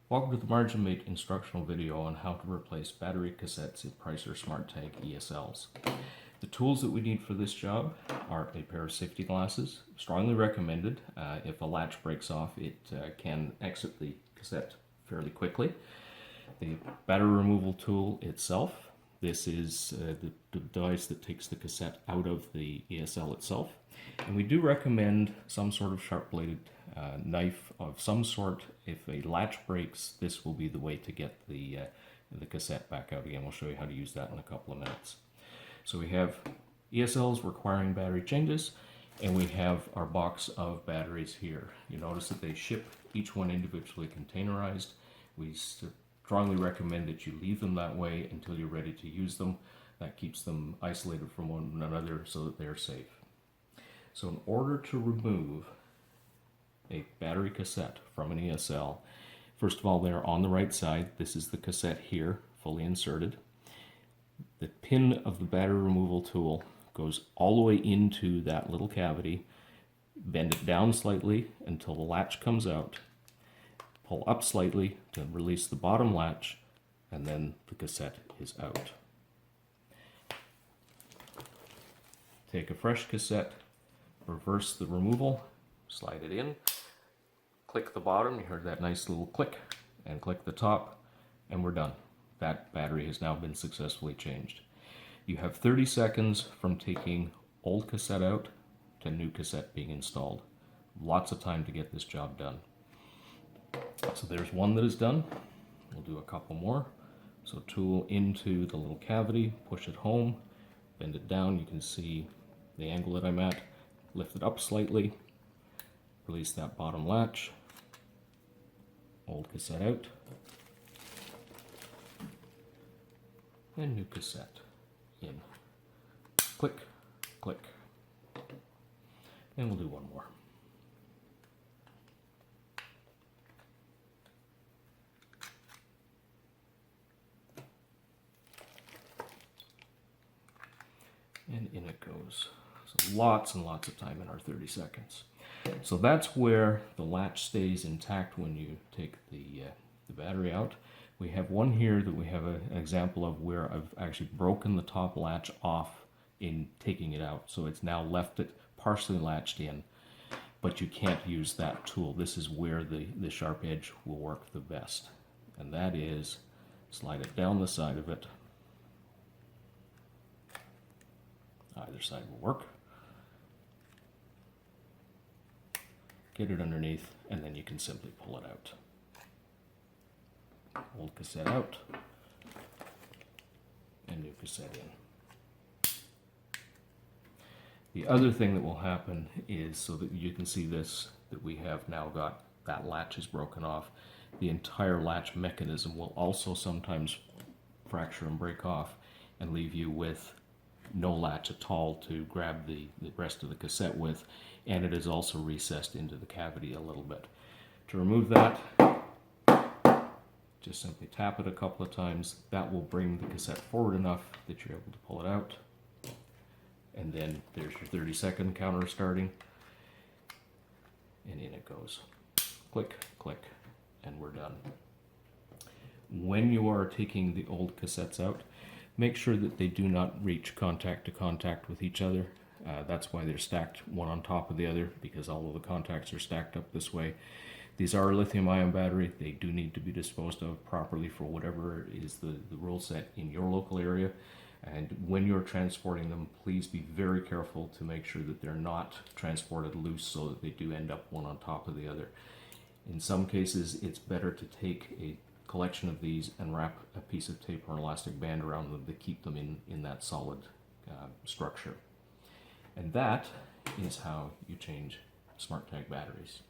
Welcome to the Margin Mate instructional video on how to replace battery cassettes in Pricer SmartTag ESLs. The tools that we need for this job are a pair of safety glasses, strongly recommended. If a latch breaks off, it can exit the cassette fairly quickly. The battery removal tool itself. This is the device that takes the cassette out of the ESL itself. And we do recommend some sort of sharp-bladed knife of some sort. If a latch breaks, this will be the way to get the cassette back out again. We'll show you how to use that in a couple of minutes. So we have ESLs requiring battery changes, and we have our box of batteries here. You notice that they ship each one individually containerized. We strongly recommend that you leave them that way until you're ready to use them. That keeps them isolated from one another so that they're safe. So in order to remove a battery cassette from an ESL, first of all, they're on the right side. This is the cassette here, fully inserted. The pin of the battery removal tool goes all the way into that little cavity. Bend it down slightly until the latch comes out. Pull up slightly to release the bottom latch, and then the cassette is out. Take a fresh cassette, reverse the removal, slide it in, click the bottom, you heard that nice little click, and click the top, and we're done. That battery has now been successfully changed. You have 30 seconds from taking old cassette out to new cassette being installed. Lots of time to get this job done. So there's one that is done. We'll do a couple more. So tool into the little cavity, push it home, bend it down. You can see the angle that I'm at. Lift it up slightly, release that bottom latch, old cassette out, and new cassette in. Click, click, and we'll do one more. And in it goes. So lots and lots of time in our 30 seconds. So that's where the latch stays intact when you take the battery out. We have one here that we have an example of where I've actually broken the top latch off in taking it out. So it's now left it partially latched in, but you can't use that tool. This is where the sharp edge will work the best. And that is, slide it down the side of it. Either side will work. Get it underneath, and then you can simply pull it out. Old cassette out, and new cassette in. The other thing that will happen is, so that you can see this, that we have now got that latch is broken off, the entire latch mechanism will also sometimes fracture and break off and leave you with no latch at all to grab the rest of the cassette with, and it is also recessed into the cavity a little bit. To remove that, just simply tap it a couple of times. That will bring the cassette forward enough that you're able to pull it out, and then there's your 30-second counter starting, and in it goes. Click, click, and we're done. When you are taking the old cassettes out, make sure that they do not reach contact to contact with each other. That's why they're stacked one on top of the other, because all of the contacts are stacked up this way. These are a lithium-ion battery. They do need to be disposed of properly for whatever is the rule set in your local area. And when you're transporting them, please be very careful to make sure that they're not transported loose so that they do end up one on top of the other. In some cases, it's better to take a collection of these and wrap a piece of tape or an elastic band around them to keep them in that solid structure. And that is how you change SmartTag batteries.